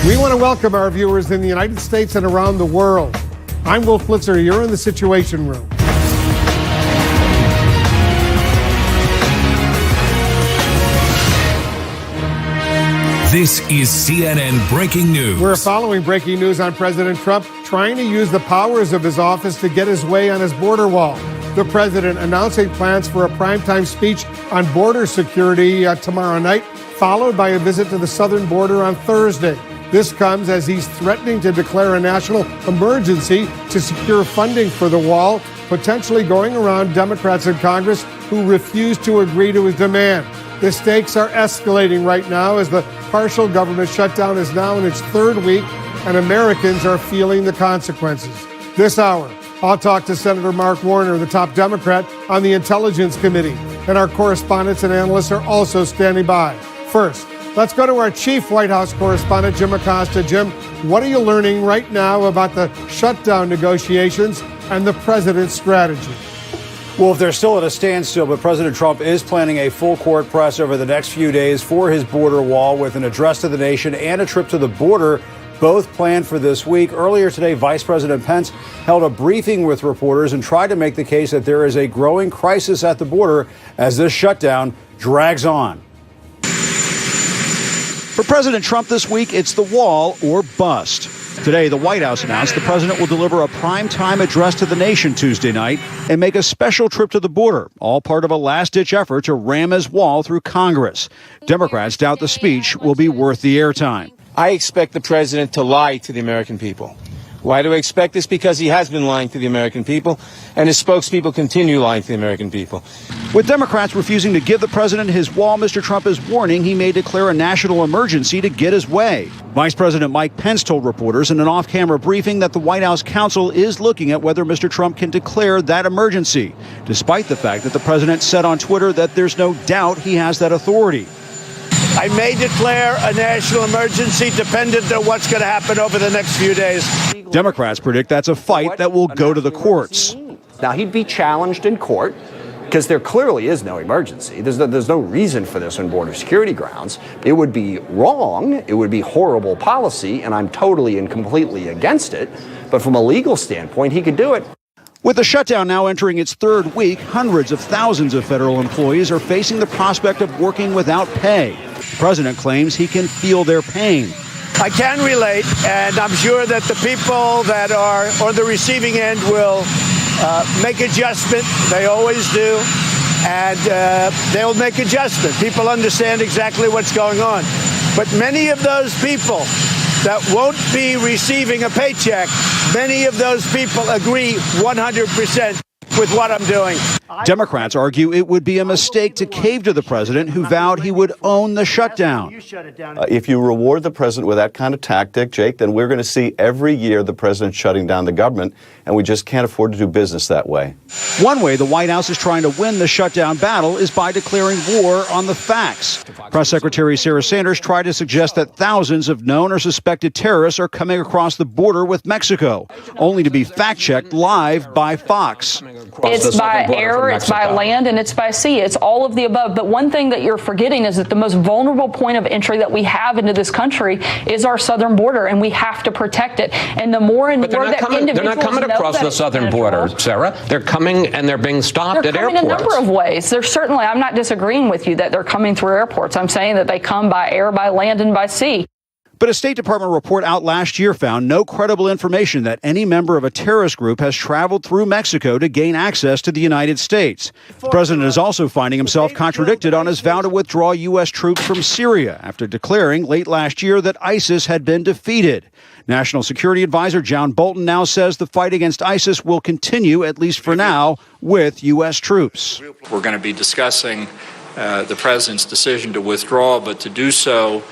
We want to welcome our viewers in the United States and around the world. I'm Wolf Blitzer. You're in the Situation Room. This is CNN Breaking News. We're following breaking news on President Trump trying to use the powers of his office to get his way on his border wall. The president announcing plans for a primetime speech on border security tomorrow night, followed by a visit to the southern border on Thursday. This comes as he's threatening to declare a national emergency to secure funding for the wall, potentially going around Democrats in Congress who refuse to agree to his demand. The stakes are escalating right now as the partial government shutdown is now in its third week and Americans are feeling the consequences. This hour, I'll talk to Senator Mark Warner, the top Democrat on the Intelligence Committee, and our correspondents and analysts are also standing by. First, let's go to our chief White House correspondent, Jim Acosta. Jim, what are you learning right now about the shutdown negotiations and the president's strategy? Well, if they're still at a standstill, but President Trump is planning a full court press over the next few days for his border wall with an address to the nation and a trip to the border, both planned for this week. Earlier today, Vice President Pence held a briefing with reporters and tried to make the case that there is a growing crisis at the border as this shutdown drags on. For President Trump this week, it's the wall or bust. Today, the White House announced the president will deliver a primetime address to the nation Tuesday night and make a special trip to the border, all part of a last-ditch effort to ram his wall through Congress. Democrats doubt the speech will be worth the airtime. I expect the president to lie to the American people. Why do I expect this? Because he has been lying to the American people, and his spokespeople continue lying to the American people. With Democrats refusing to give the president his wall, Mr. Trump is warning he may declare a national emergency to get his way. Vice President Mike Pence told reporters in an off-camera briefing that the White House counsel is looking at whether Mr. Trump can declare that emergency, despite the fact that the president said on Twitter that there's no doubt he has that authority. I may declare a national emergency dependent on what's going to happen over the next few days. Democrats predict that's a fight that will go to the courts. Now, he'd be challenged in court because there clearly is no emergency. There's no reason for this on border security grounds. It would be wrong. It would be horrible policy, and I'm totally and completely against it. But from a legal standpoint, he could do it. With the shutdown now entering its third week, hundreds of thousands of federal employees are facing the prospect of working without pay. The president claims he can feel their pain. I can relate, and I'm sure that the people that are on the receiving end will make adjustment. They always do, and they'll make adjustment. People understand exactly what's going on. But many of those people that won't be receiving a paycheck, many of those people agree 100% with what I'm doing. Democrats argue it would be a mistake to cave to the president, who vowed he would own the shutdown. If you reward the president with that kind of tactic, Jake, then we're going to see every year the president shutting down the government, and we just can't afford to do business that way. One way the White House is trying to win the shutdown battle is by declaring war on the facts. Press Secretary Sarah Sanders tried to suggest that thousands of known or suspected terrorists are coming across the border with Mexico, only to be fact-checked live by Fox. It's by air, it's by land, and it's by sea. It's all of the above. But one thing that you're forgetting is that the most vulnerable point of entry that we have into this country is our southern border, and we have to protect it. And the more and more that individuals they're not coming across the southern border, Sarah. They're coming and they're being stopped at airports. They're coming a number of ways. They're certainly, I'm not disagreeing with you that they're coming through airports. I'm saying that they come by air, by land, and by sea. But a State Department report out last year found no credible information that any member of a terrorist group has traveled through Mexico to gain access to the United States. The president is also finding himself contradicted on his vow to withdraw U.S. troops from Syria after declaring late last year that ISIS had been defeated. National Security Advisor John Bolton now says the fight against ISIS will continue, at least for now, with U.S. troops. We're going to be discussing the president's decision to withdraw, but to do so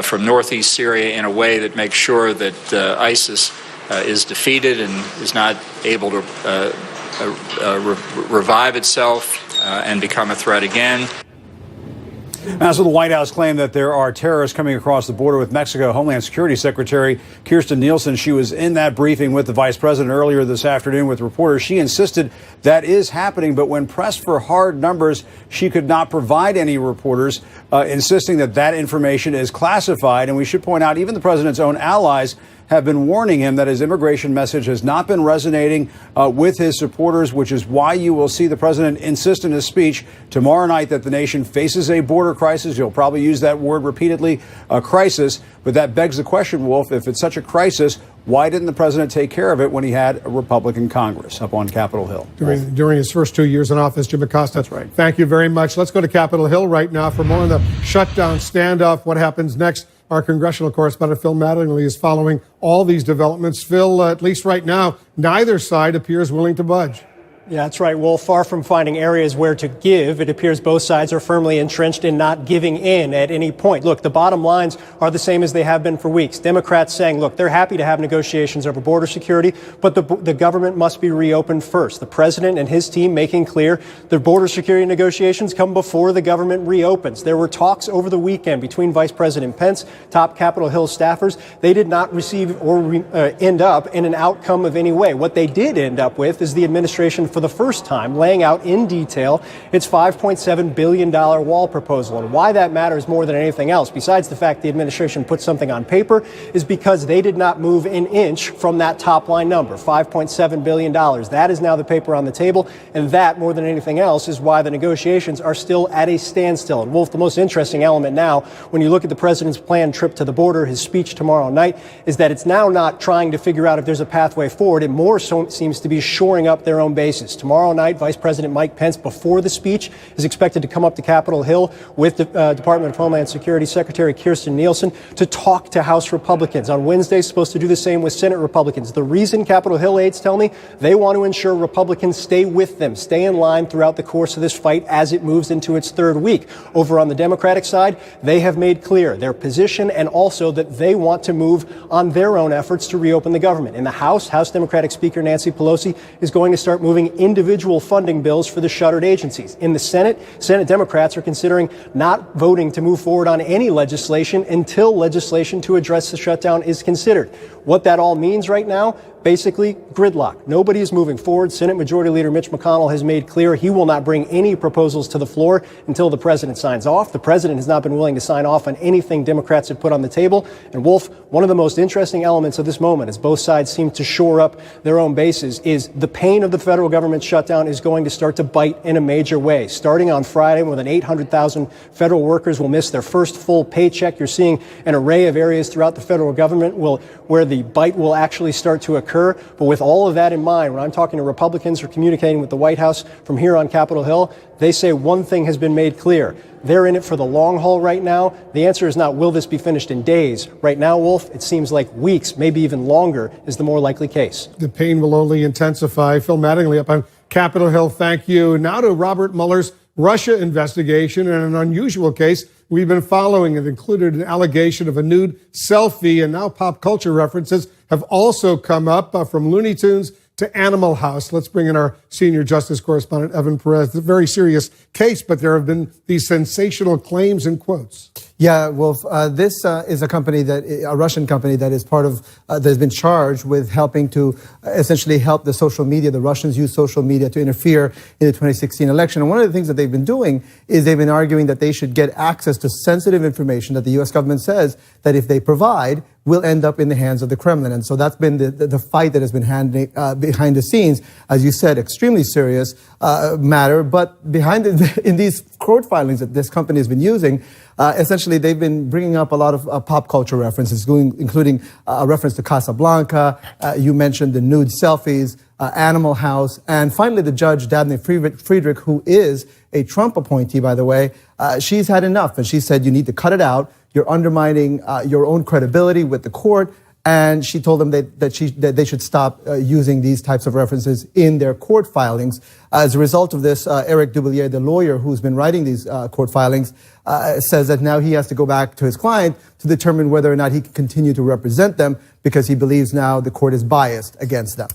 from northeast Syria in a way that makes sure that ISIS is defeated and is not able to revive itself and become a threat again. As for the White House claim that there are terrorists coming across the border with Mexico, Homeland Security Secretary Kirstjen Nielsen, she was in that briefing with the vice president earlier this afternoon with reporters. She insisted that is happening, but when pressed for hard numbers, she could not provide any reporters, insisting that that information is classified. And we should point out, even the president's own allies have been warning him that his immigration message has not been resonating with his supporters, which is why you will see the president insist in his speech tomorrow night that the nation faces a border crisis. He'll probably use that word repeatedly, a crisis. But that begs the question, Wolf, if it's such a crisis, why didn't the president take care of it when he had a Republican Congress up on Capitol Hill? During his first 2 years in office, Jim Acosta. That's right. Thank you very much. Let's go to Capitol Hill right now for more on the shutdown standoff. What happens next? Our congressional correspondent, Phil Mattingly, is following all these developments. Phil, at least right now, neither side appears willing to budge. Yeah, that's right. Well, far from finding areas where to give, it appears both sides are firmly entrenched in not giving in at any point. Look, the bottom lines are the same as they have been for weeks. Democrats saying, look, they're happy to have negotiations over border security, but the government must be reopened first. The president and his team making clear the border security negotiations come before the government reopens. There were talks over the weekend between Vice President Pence, top Capitol Hill staffers. They did not receive or end up in an outcome of any way. What they did end up with is the administration for the first time laying out in detail its $5.7 billion wall proposal. And why that matters more than anything else, besides the fact the administration put something on paper, is because they did not move an inch from that top line number, $5.7 billion. That is now the paper on the table. And that, more than anything else, is why the negotiations are still at a standstill. And Wolf, the most interesting element now, when you look at the president's planned trip to the border, his speech tomorrow night, is that it's now not trying to figure out if there's a pathway forward. It more so seems to be shoring up their own bases. Tomorrow night, Vice President Mike Pence, before the speech, is expected to come up to Capitol Hill with the Department of Homeland Security Secretary Kirstjen Nielsen to talk to House Republicans. On Wednesday, supposed to do the same with Senate Republicans. The reason, Capitol Hill aides tell me, they want to ensure Republicans stay with them, stay in line throughout the course of this fight as it moves into its third week. Over on the Democratic side, they have made clear their position and also that they want to move on their own efforts to reopen the government. In the House Democratic Speaker Nancy Pelosi is going to start moving individual funding bills for the shuttered agencies. In the Senate Democrats are considering not voting to move forward on any legislation until legislation to address the shutdown is considered. What that all means right now, basically gridlock. Nobody is moving forward. Senate Majority Leader Mitch McConnell has made clear he will not bring any proposals to the floor until the president signs off. The president has not been willing to sign off on anything Democrats have put on the table. And Wolf, one of the most interesting elements of this moment, as both sides seem to shore up their own bases, is the pain of the federal government shutdown is going to start to bite in a major way. Starting on Friday, more than 800,000 federal workers will miss their first full paycheck. You're seeing an array of areas throughout the federal government where the bite will actually start to occur. But with all of that in mind, when I'm talking to Republicans or communicating with the White House from here on Capitol Hill, they say one thing has been made clear. They're in it for the long haul right now. The answer is not, will this be finished in days? Right now, Wolf, it seems like weeks, maybe even longer, is the more likely case. The pain will only intensify. Phil Mattingly up on Capitol Hill, thank you. Now to Robert Mueller's Russia investigation and an unusual case we've been following. It included an allegation of a nude selfie, and now pop culture references have also come up from Looney Tunes to Animal House. Let's bring in our senior justice correspondent, Evan Perez. It's a very serious case, but there have been these sensational claims and quotes. Yeah, Wolf, this is a Russian company that is part of, that has been charged with helping to essentially help the social media. The Russians use social media to interfere in the 2016 election. And one of the things that they've been doing is they've been arguing that they should get access to sensitive information that the U.S. government says that if they provide, will end up in the hands of the Kremlin. And so that's been the fight that has been behind the scenes. As you said, extremely serious matter. But in these court filings that this company has been using, essentially they've been bringing up a lot of pop culture references, including a reference to Casablanca. You mentioned the nude selfies, Animal House. And finally, the judge, Dabney Friedrich, who is a Trump appointee, by the way, she's had enough. And she said, you need to cut it out. You're undermining your own credibility with the court. And she told them that they should stop using these types of references in their court filings. As a result of this, Eric Dubelier, the lawyer who's been writing these court filings, says that now he has to go back to his client to determine whether or not he can continue to represent them because he believes now the court is biased against them.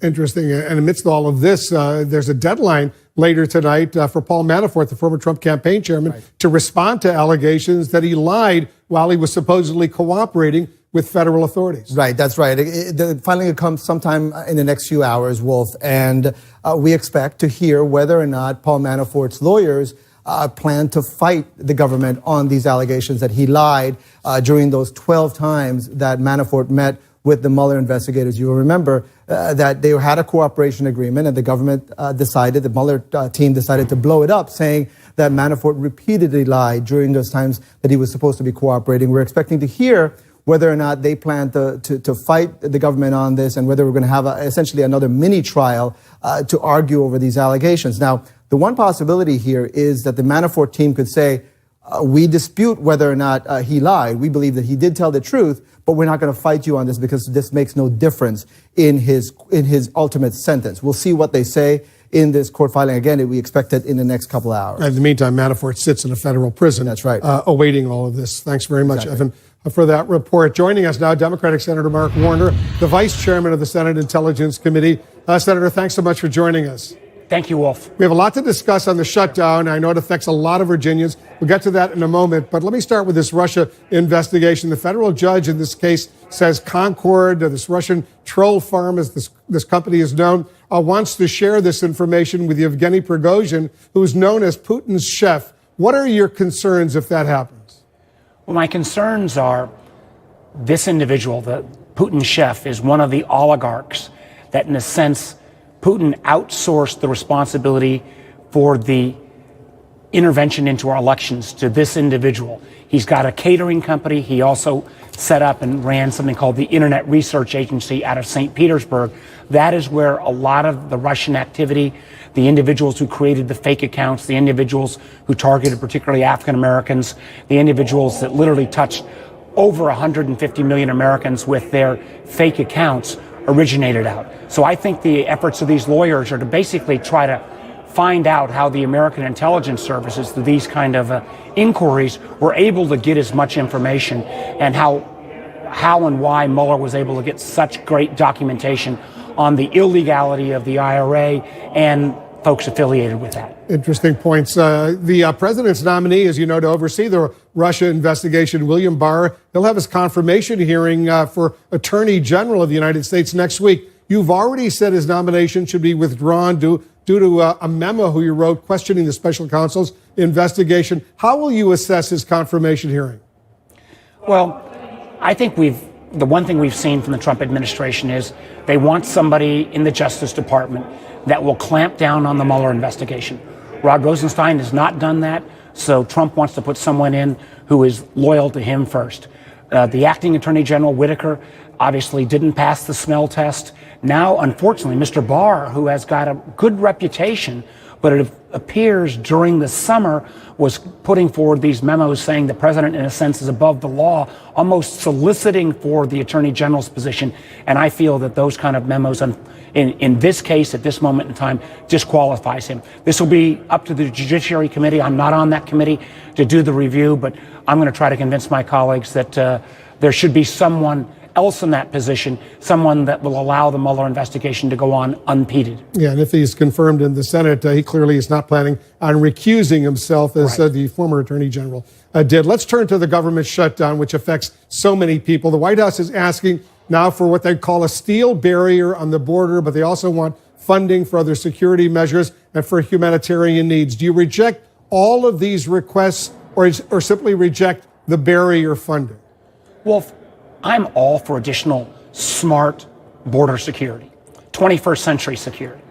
Interesting. And amidst all of this, there's a deadline later tonight for Paul Manafort, the former Trump campaign chairman, to respond to allegations that he lied while he was supposedly cooperating with federal authorities. Right, that's right. The filing will come sometime in the next few hours, Wolf, and we expect to hear whether or not Paul Manafort's lawyers plan to fight the government on these allegations that he lied during those 12 times that Manafort met with the Mueller investigators. You will remember that they had a cooperation agreement, and the government the Mueller team decided to blow it up, saying that Manafort repeatedly lied during those times that he was supposed to be cooperating. We're expecting to hear whether or not they plan to fight the government on this, and whether we're going to have essentially another mini trial to argue over these allegations. Now, the one possibility here is that the Manafort team could say, we dispute whether or not he lied. We believe that he did tell the truth, but we're not going to fight you on this because this makes no difference in his ultimate sentence. We'll see what they say in this court filing. Again, we expect it in the next couple of hours. In the meantime, Manafort sits in a federal prison. That's right. Awaiting all of this. Thanks very much, Evan, for that report. Joining us now, Democratic Senator Mark Warner, the Vice Chairman of the Senate Intelligence Committee. Senator, thanks so much for joining us. Thank you, Wolf. We have a lot to discuss on the shutdown. I know it affects a lot of Virginians. We'll get to that in a moment. But let me start with this Russia investigation. The federal judge in this case says Concord, this Russian troll farm, as this company is known, wants to share this information with Yevgeny Prigozhin, who's known as Putin's chef. What are your concerns if that happens? Well, my concerns are this individual, the Putin chef, is one of the oligarchs that, in a sense, Putin outsourced the responsibility for the intervention into our elections to this individual. He's got a catering company. He also set up and ran something called the Internet Research Agency out of St. Petersburg. That is where a lot of the Russian activity, the individuals who created the fake accounts, the individuals who targeted particularly African Americans, the individuals that literally touched over 150 million Americans with their fake accounts originated out. So I think the efforts of these lawyers are to basically try to find out how the American intelligence services, through these kind of inquiries, were able to get as much information, and how and why Mueller was able to get such great documentation on the illegality of the IRA and folks affiliated with that. Interesting points. The president's nominee, as you know, to oversee the Russia investigation, William Barr, he'll have his confirmation hearing for Attorney General of the United States next week. You've already said his nomination should be withdrawn due to a memo you wrote questioning the special counsel's investigation. How will you assess his confirmation hearing? Well, I think the one thing we've seen from the Trump administration is they want somebody in the Justice Department that will clamp down on the Mueller investigation. Rod Rosenstein has not done that, so Trump wants to put someone in who is loyal to him first. The acting Attorney General, Whitaker, obviously didn't pass the smell test. Now, unfortunately, Mr. Barr, who has got a good reputation, but it appears during the summer was putting forward these memos saying the president, in a sense, is above the law, almost soliciting for the Attorney General's position. And I feel that those kind of memos in this case, at this moment in time, disqualifies him. This will be up to the Judiciary Committee. I'm not on that committee to do the review, but I'm going to try to convince my colleagues that there should be someone else in that position, someone that will allow the Mueller investigation to go on unimpeded. Yeah, and if he's confirmed in the Senate, he clearly is not planning on recusing himself, as the former Attorney General did. Let's turn to the government shutdown, which affects so many people. The White House is asking now for what they call a steel barrier on the border, but they also want funding for other security measures and for humanitarian needs. Do you reject all of these requests or simply reject the barrier funding? Well, I'm all for additional smart border security, 21st century security,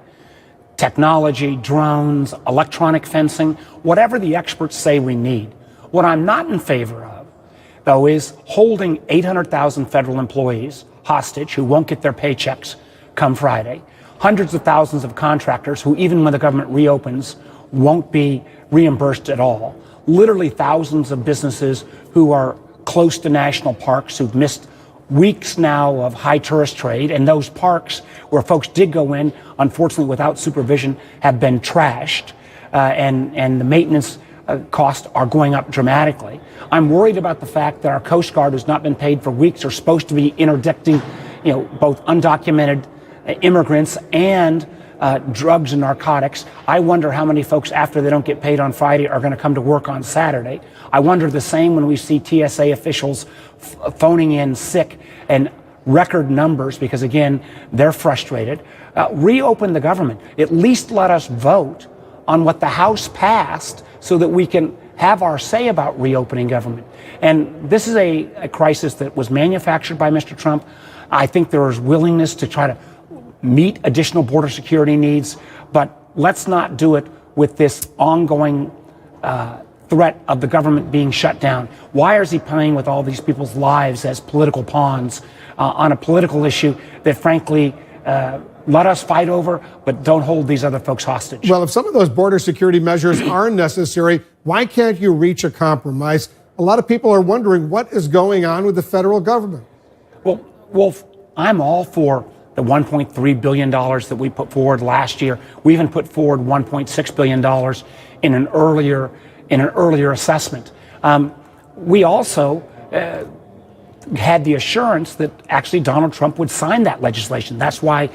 technology, drones, electronic fencing, whatever the experts say we need. What I'm not in favor of, though, is holding 800,000 federal employees hostage who won't get their paychecks come Friday, hundreds of thousands of contractors who, even when the government reopens, won't be reimbursed at all, literally thousands of businesses who are close to national parks who've missed weeks now of high tourist trade, and those parks where folks did go in, unfortunately without supervision, have been trashed, and the maintenance costs are going up dramatically. I'm worried about the fact that our Coast Guard, who's not been paid for weeks, are supposed to be interdicting, both undocumented immigrants and drugs and narcotics. I wonder how many folks, after they don't get paid on Friday, are going to come to work on Saturday. I wonder the same when we see TSA officials phoning in sick and record numbers because, again, they're frustrated. Reopen the government. At least let us vote on what the House passed so that we can have our say about reopening government. And this is a crisis that was manufactured by Mr. Trump. I think there is willingness to try to meet additional border security needs, but let's not do it with this ongoing threat of the government being shut down. Why is he playing with all these people's lives as political pawns on a political issue that, frankly, let us fight over, but don't hold these other folks hostage? Well, if some of those border security measures are necessary, why can't you reach a compromise? A lot of people are wondering what is going on with the federal government. Well, Wolf, I'm all for the $1.3 billion that we put forward last year. We even put forward $1.6 billion in an earlier assessment. We also had the assurance that actually Donald Trump would sign that legislation. That's why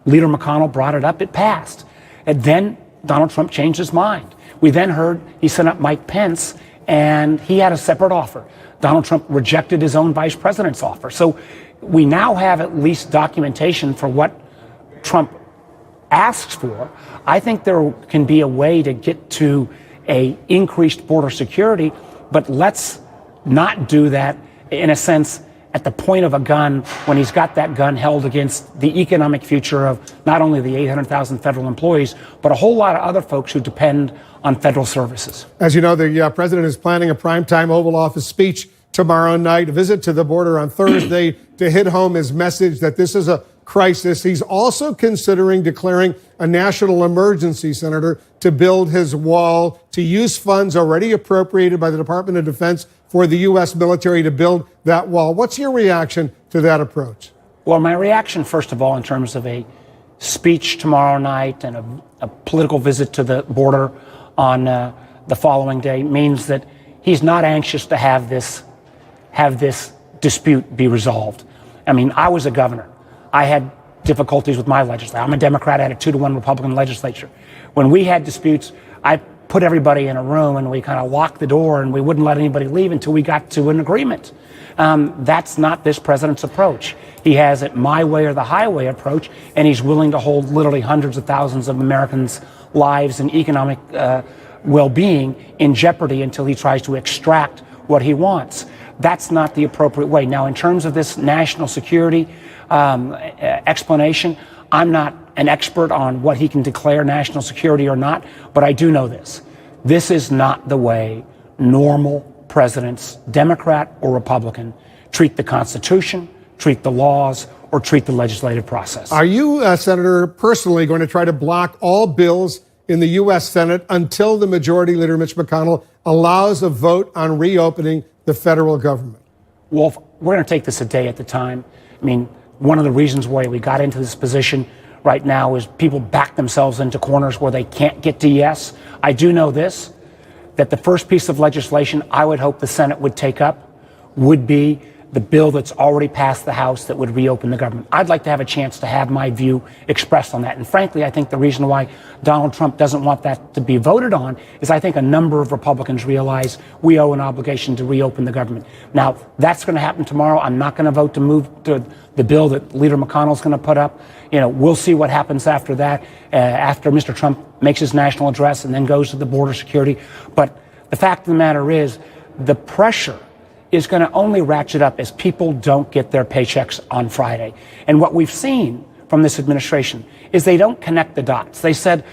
Leader McConnell brought it up. It passed. And then Donald Trump changed his mind. We then heard he sent up Mike Pence, and he had a separate offer. Donald Trump rejected his own vice president's offer. So we now have at least documentation for what Trump asks for. I think there can be a way to get to a increased border security, but let's not do that, in a sense, at the point of a gun when he's got that gun held against the economic future of not only the 800,000 federal employees, but a whole lot of other folks who depend on federal services. As you know, the president is planning a primetime Oval Office speech tomorrow night, a visit to the border on Thursday to hit home his message that this is a crisis. He's also considering declaring a national emergency, Senator, to build his wall, to use funds already appropriated by the Department of Defense for the U.S. military to build that wall. What's your reaction to that approach? Well, my reaction, first of all, in terms of a speech tomorrow night and a political visit to the border on the following day, means that he's not anxious to have this dispute be resolved. I mean, I was a governor. I had difficulties with my legislature. I'm a Democrat. I had a 2-to-1 Republican legislature. When we had disputes, I put everybody in a room and we kind of locked the door and we wouldn't let anybody leave until we got to an agreement. That's not this president's approach. He has it my way or the highway approach, and he's willing to hold literally hundreds of thousands of Americans' lives and economic well-being in jeopardy until he tries to extract what he wants. That's not the appropriate way. Now, in terms of this national security explanation, I'm not an expert on what he can declare national security or not, but I do know this. This is not the way normal presidents, Democrat or Republican, treat the Constitution, treat the laws, or treat the legislative process. Are you, Senator, personally going to try to block all bills in the U.S. Senate until the Majority Leader Mitch McConnell allows a vote on reopening the federal government? Wolf, we're going to take this a day at a time. I mean, one of the reasons why we got into this position right now is people back themselves into corners where they can't get to yes. I do know this, that the first piece of legislation I would hope the Senate would take up would be the bill that's already passed the House that would reopen the government. I'd like to have a chance to have my view expressed on that. And frankly, I think the reason why Donald Trump doesn't want that to be voted on is I think a number of Republicans realize we owe an obligation to reopen the government. Now, that's going to happen tomorrow. I'm not going to vote to move to the bill that Leader McConnell's going to put up. You know, we'll see what happens after that, after Mr. Trump makes his national address and then goes to the border security. But the fact of the matter is, the pressure is going to only ratchet up as people don't get their paychecks on Friday. And what we've seen from this administration is they don't connect the dots. They said,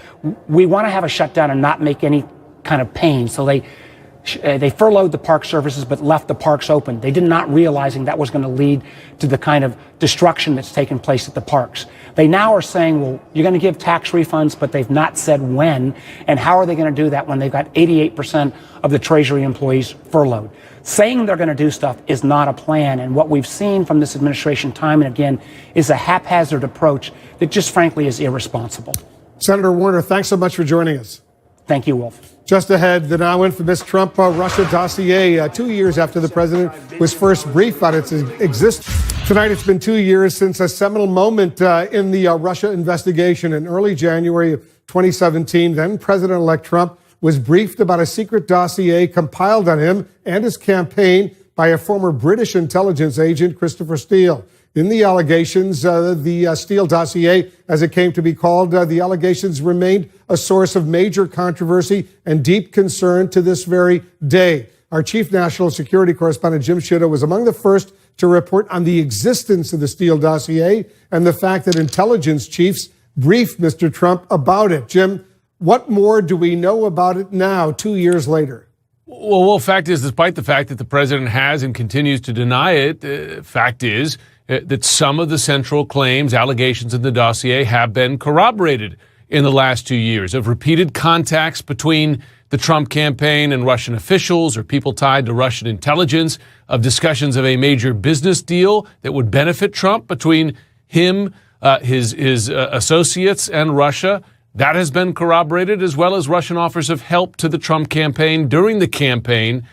we want to have a shutdown and not make any kind of pain. So they furloughed the park services but left the parks open. They did not realizing that was going to lead to the kind of destruction that's taken place at the parks. They now are saying, well, you're going to give tax refunds, but they've not said when. And how are they going to do that when they've got 88% of the Treasury employees furloughed? Saying they're going to do stuff is not a plan. And what we've seen from this administration time and again is a haphazard approach that just frankly is irresponsible. Senator Warner, thanks so much for joining us. Thank you, Wolf. Just ahead, the now infamous Trump Russia dossier, 2 years after the president was first briefed on its existence. Tonight, it's been 2 years since a seminal moment in the Russia investigation. In early January of 2017, then President-elect Trump was briefed about a secret dossier compiled on him and his campaign by a former British intelligence agent, Christopher Steele. In the allegations, the Steele dossier, as it came to be called, the allegations remained a source of major controversy and deep concern to this very day. Our chief national security correspondent, Jim Sciutto, was among the first to report on the existence of the Steele dossier and the fact that intelligence chiefs briefed Mr. Trump about it. Jim, what more do we know about it now, 2 years later? Well, fact is, despite the fact that the president has and continues to deny it, fact is that some of the central claims, allegations in the dossier have been corroborated in the last 2 years of repeated contacts between the Trump campaign and Russian officials or people tied to Russian intelligence, of discussions of a major business deal that would benefit Trump between him, his associates and Russia. That has been corroborated, as well as Russian offers of help to the Trump campaign during the campaign.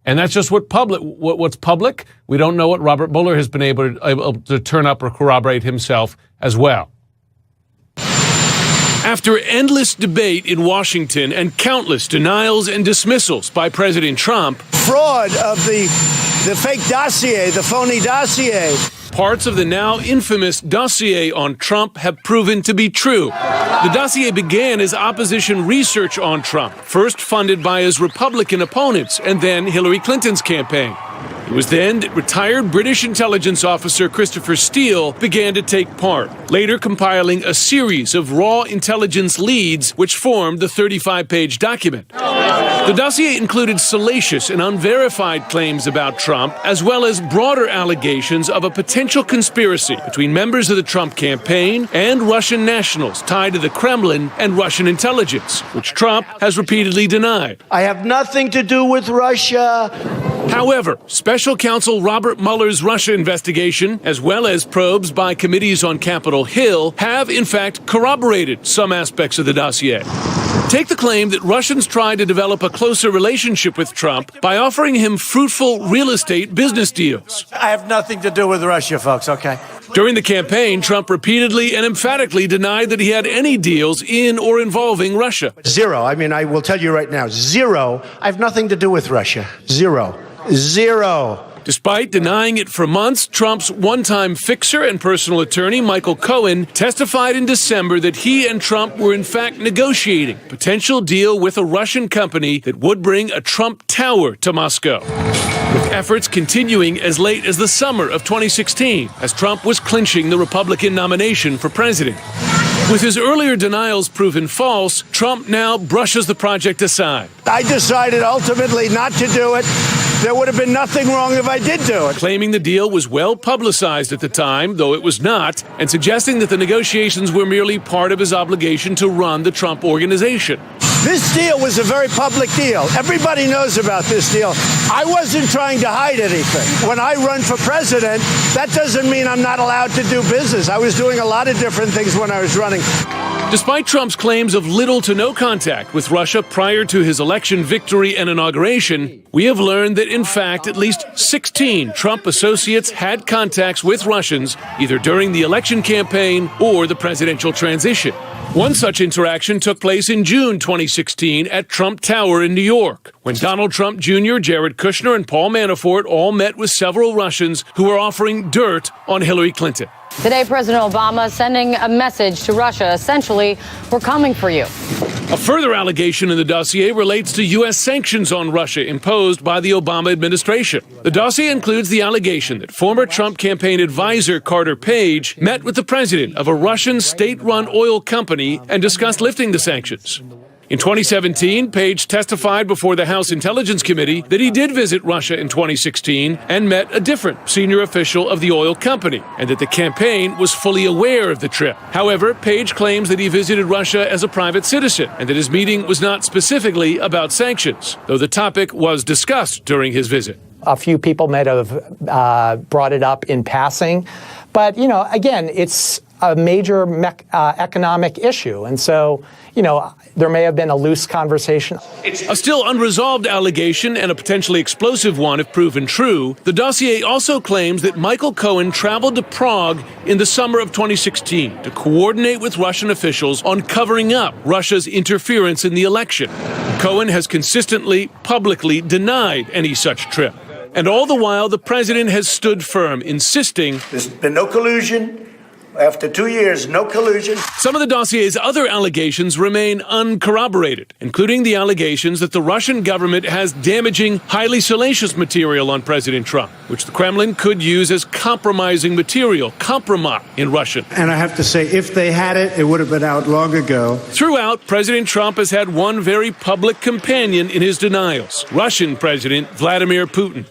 And that's just what's public. We don't know what Robert Mueller has been able to turn up or corroborate himself as well. After endless debate in Washington and countless denials and dismissals by President Trump, fraud of the fake dossier, the phony dossier. Parts of the now infamous dossier on Trump have proven to be true. The dossier began as opposition research on Trump, first funded by his Republican opponents and then Hillary Clinton's campaign. It was then that retired British intelligence officer Christopher Steele began to take part, later compiling a series of raw intelligence leads which formed the 35-page document. The dossier included salacious and unverified claims about Trump, as well as broader allegations of a potential conspiracy between members of the Trump campaign and Russian nationals tied to the Kremlin and Russian intelligence, which Trump has repeatedly denied. I have nothing to do with Russia. However, special counsel Robert Mueller's Russia investigation, as well as probes by committees on Capitol Hill, have in fact corroborated some aspects of the dossier. Take the claim that Russians tried to develop a closer relationship with Trump by offering him fruitful real estate business deals. I have nothing to do with Russia, folks, okay? During the campaign, Trump repeatedly and emphatically denied that he had any deals in or involving Russia. Zero. I mean, I will tell you right now, zero. I have nothing to do with Russia. Zero. Zero. Despite denying it for months, Trump's one-time fixer and personal attorney, Michael Cohen, testified in December that he and Trump were in fact negotiating a potential deal with a Russian company that would bring a Trump Tower to Moscow, with efforts continuing as late as the summer of 2016, as Trump was clinching the Republican nomination for president. With his earlier denials proven false, Trump now brushes the project aside. I decided ultimately not to do it. There would have been nothing wrong if I did do it. Claiming the deal was well publicized at the time, though it was not, and suggesting that the negotiations were merely part of his obligation to run the Trump organization. This deal was a very public deal. Everybody knows about this deal. I wasn't trying to hide anything. When I run for president, that doesn't mean I'm not allowed to do business. I was doing a lot of different things when I was running. Despite Trump's claims of little to no contact with Russia prior to his election victory and inauguration, we have learned that, in fact, at least 16 Trump associates had contacts with Russians either during the election campaign or the presidential transition. One such interaction took place in June 2016 at Trump Tower in New York, when Donald Trump Jr., Jared Kushner, and Paul Manafort all met with several Russians who were offering dirt on Hillary Clinton. Today, President Obama sending a message to Russia, essentially, we're coming for you. A further allegation in the dossier relates to U.S. sanctions on Russia imposed by the Obama administration. The dossier includes the allegation that former Trump campaign advisor Carter Page met with the president of a Russian state-run oil company and discussed lifting the sanctions. In 2017, Page testified before the House Intelligence Committee that he did visit Russia in 2016 and met a different senior official of the oil company, and that the campaign was fully aware of the trip. However, Page claims that he visited Russia as a private citizen and that his meeting was not specifically about sanctions, though the topic was discussed during his visit. A few people might have brought it up in passing. But, you know, again, it's a major economic issue. And so, there may have been a loose conversation. A still unresolved allegation, and a potentially explosive one if proven true, the dossier also claims that Michael Cohen traveled to Prague in the summer of 2016 to coordinate with Russian officials on covering up Russia's interference in the election. Cohen has consistently, publicly denied any such trip. And all the while, the president has stood firm, insisting There's been no collusion. After 2 years, no collusion. Some of the dossier's other allegations remain uncorroborated, including the allegations that the Russian government has damaging, highly salacious material on President Trump, which the Kremlin could use as compromising material, kompromat in Russian. And I have to say, if they had it, it would have been out long ago. Throughout, President Trump has had one very public companion in his denials, Russian President Vladimir Putin.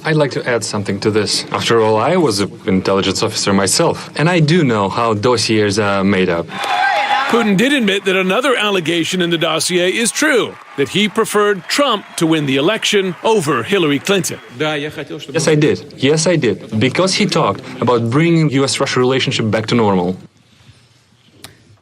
I'd like to add something to this. After all, I was an intelligence officer myself. And I do know how dossiers are made up. Putin did admit that another allegation in the dossier is true, that he preferred Trump to win the election over Hillary Clinton. Yes, I did. Yes, I did. Because he talked about bringing U.S.-Russia relationship back to normal.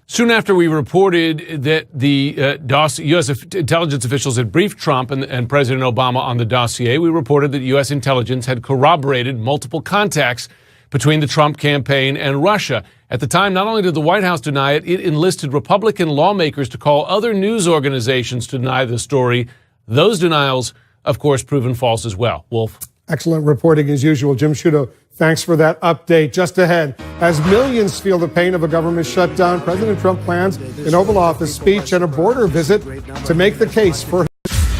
Soon after we reported that the U.S. intelligence officials had briefed Trump and President Obama on the dossier, we reported that U.S. intelligence had corroborated multiple contacts between the Trump campaign and Russia. At the time, not only did the White House deny it, it enlisted Republican lawmakers to call other news organizations to deny the story. Those denials, of course, proven false as well. Wolf. Excellent reporting as usual. Jim Sciutto, thanks for that update. Just ahead, as millions feel the pain of a government shutdown, President Trump plans an Oval Office speech and a border visit to make the case for.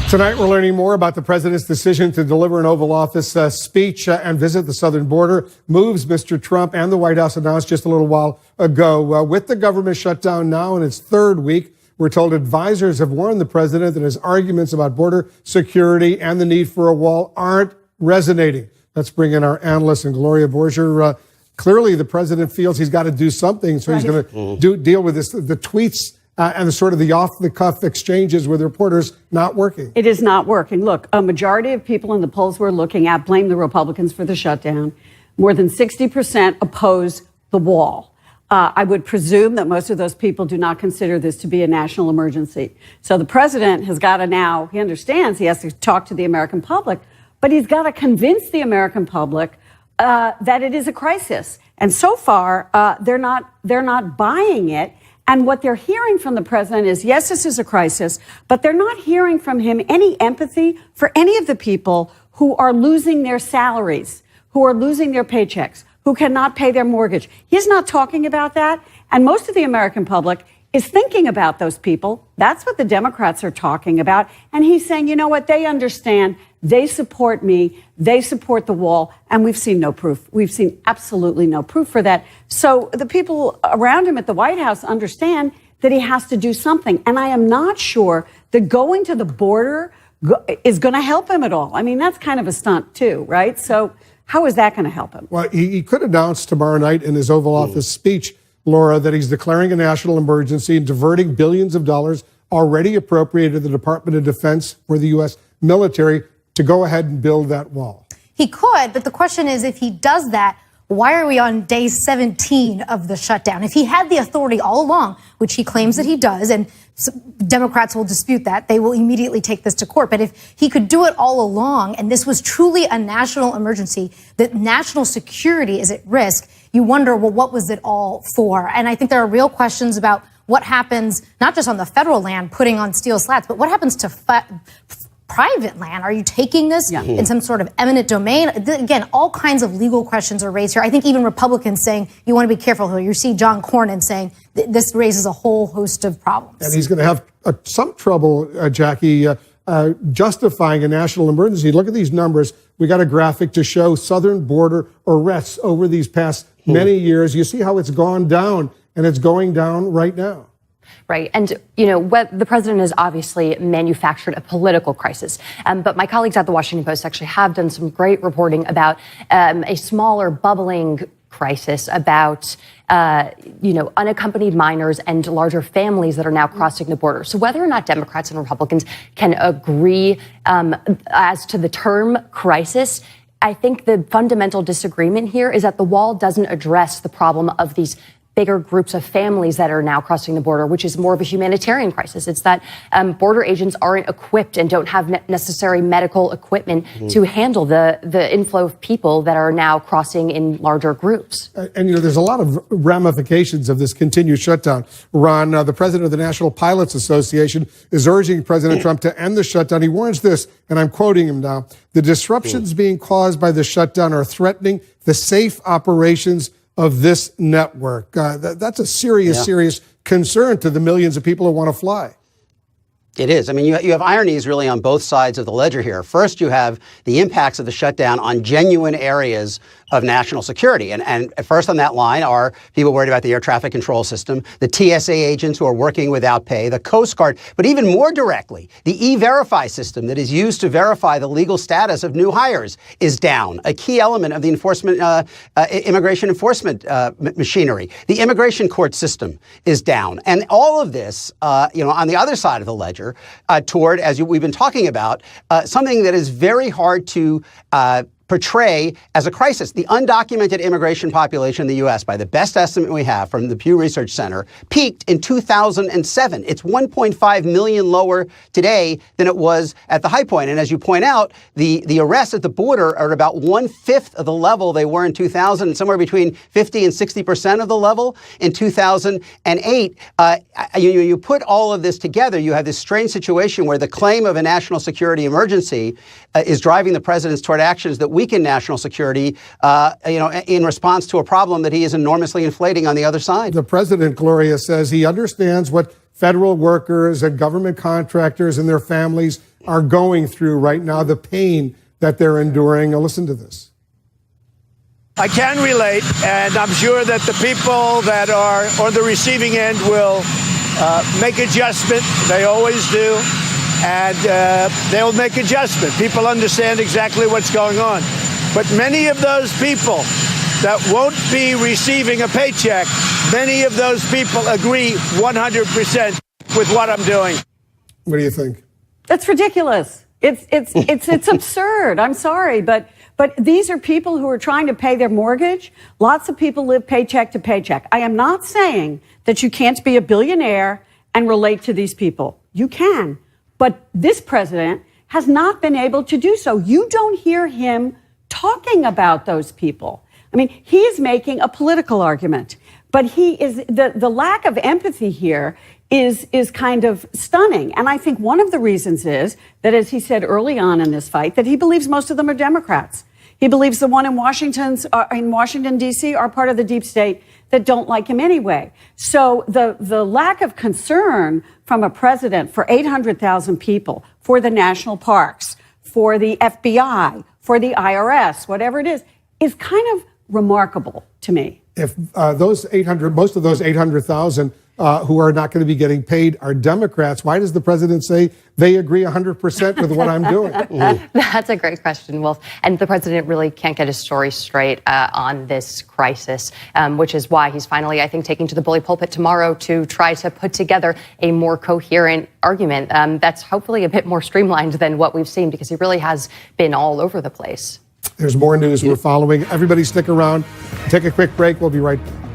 Tonight, we're learning more about the president's decision to deliver an Oval Office speech and visit the southern border. Moves Mr. Trump and the White House announced just a little while ago. With the government shutdown now in its third week, we're told advisors have warned the president that his arguments about border security and the need for a wall aren't resonating. Let's bring in our analyst and Gloria Borger. Clearly, the president feels he's got to do something, so he's going to deal with this. The tweets and sort of the off-the-cuff exchanges with reporters not working. It is not working. Look, a majority of people in the polls we're looking at blame the Republicans for the shutdown. More than 60% oppose the wall. I would presume that most of those people do not consider this to be a national emergency. So the president has got to now, he understands he has to talk to the American public, but he's got to convince the American public that it is a crisis. And so far, they're not buying it. And what they're hearing from the president is, yes, this is a crisis, but they're not hearing from him any empathy for any of the people who are losing their salaries, who are losing their paychecks, who cannot pay their mortgage. He's not talking about that. And most of the American public is thinking about those people. That's what the Democrats are talking about. And he's saying, you know what? They understand. They support me. They support the wall. And we've seen no proof. We've seen absolutely no proof for that. So the people around him at the White House understand that he has to do something. And I am not sure that going to the border is going to help him at all. I mean, that's kind of a stunt too, right? So how is that going to help him? Well, he could announce tomorrow night in his Oval Office speech, Laura, that he's declaring a national emergency and diverting billions of dollars already appropriated to the Department of Defense for the U.S. military to go ahead and build that wall. He could, but the question is, if he does that, why are we on day 17 of the shutdown? If he had the authority all along, which he claims that he does, and Democrats will dispute that, they will immediately take this to court. But if he could do it all along, and this was truly a national emergency, that national security is at risk, you wonder, well, what was it all for? And I think there are real questions about what happens, not just on the federal land, putting on steel slats, but what happens to private land? Are you taking this in some sort of eminent domain? Again, all kinds of legal questions are raised here. I think even Republicans saying, you want to be careful here. You see John Cornyn saying this raises a whole host of problems. And he's going to have some trouble, Jackie, justifying a national emergency. Look at these numbers. We got a graphic to show southern border arrests over these past many years. You see how it's gone down, and it's going down right now. Right. And, the president has obviously manufactured a political crisis. But my colleagues at the Washington Post actually have done some great reporting about a smaller bubbling crisis about, unaccompanied minors and larger families that are now crossing the border. So whether or not Democrats and Republicans can agree as to the term crisis, I think the fundamental disagreement here is that the wall doesn't address the problem of these bigger groups of families that are now crossing the border, which is more of a humanitarian crisis. It's that border agents aren't equipped and don't have necessary medical equipment to handle the inflow of people that are now crossing in larger groups. And, there's a lot of ramifications of this continued shutdown. Ron, the president of the National Pilots Association is urging President Trump to end the shutdown. He warns this, and I'm quoting him now, the disruptions being caused by the shutdown are threatening the safe operations of this network. That's a serious concern to the millions of people who want to fly. It is. I mean, you have ironies really on both sides of the ledger here. First, you have the impacts of the shutdown on genuine areas of national security. And first on that line are people worried about the air traffic control system, the TSA agents who are working without pay, the Coast Guard, but even more directly, the E-Verify system that is used to verify the legal status of new hires is down, a key element of the immigration enforcement machinery. The immigration court system is down. And all of this, on the other side of the ledger, toward, as we've been talking about, something that is very hard to portray as a crisis. The undocumented immigration population in the U.S., by the best estimate we have from the Pew Research Center, peaked in 2007. It's 1.5 million lower today than it was at the high point. And as you point out, the arrests at the border are about 1/5 of the level they were in 2000, somewhere between 50 and 60% of the level in 2008. You put all of this together, you have this strange situation where the claim of a national security emergency is driving the president toward actions that weaken national security, in response to a problem that he is enormously inflating on the other side. The president, Gloria, says he understands what federal workers and government contractors and their families are going through right now, the pain that they're enduring. Now, listen to this. I can relate, and I'm sure that the people that are on the receiving end will make adjustment. They always do. And they'll make adjustment. People understand exactly what's going on. But many of those people that won't be receiving a paycheck, many of those people agree 100% with what I'm doing. What do you think? That's ridiculous. It's absurd. I'm sorry, but these are people who are trying to pay their mortgage. Lots of people live paycheck to paycheck. I am not saying that you can't be a billionaire and relate to these people. You can. But this president has not been able to do so. You don't hear him talking about those people. I mean, he is making a political argument, but the lack of empathy here is kind of stunning. And I think one of the reasons is that, as he said early on in this fight, that he believes most of them are Democrats. He believes the one in Washington, D.C. are part of the deep state that don't like him anyway. So the lack of concern from a president for 800,000 people, for the national parks, for the FBI, for the IRS, whatever it is kind of remarkable to me. If most of those 800,000 who are not going to be getting paid are Democrats, why does the president say they agree 100% with what I'm doing? That's a great question, Wolf. And the president really can't get his story straight on this crisis, which is why he's finally, I think, taking to the bully pulpit tomorrow to try to put together a more coherent argument that's hopefully a bit more streamlined than what we've seen, because he really has been all over the place. There's more news we're following. Everybody stick around. Take a quick break. We'll be right back.